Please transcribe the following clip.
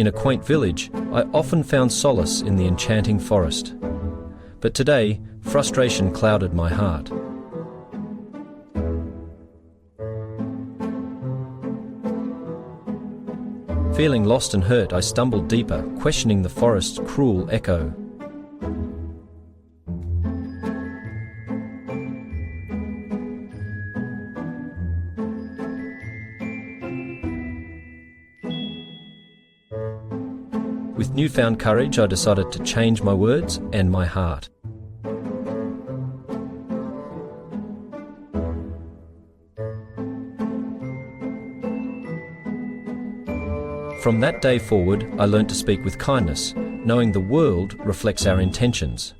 In a quaint village, I often found solace in the enchanting forest. But today, frustration clouded my heart. Feeling lost and hurt, I stumbled deeper, questioning the forest's cruel echo. With newfound courage, I decided to change my words and my heart. From that day forward, I learnt to speak with kindness, knowing the world reflects our intentions.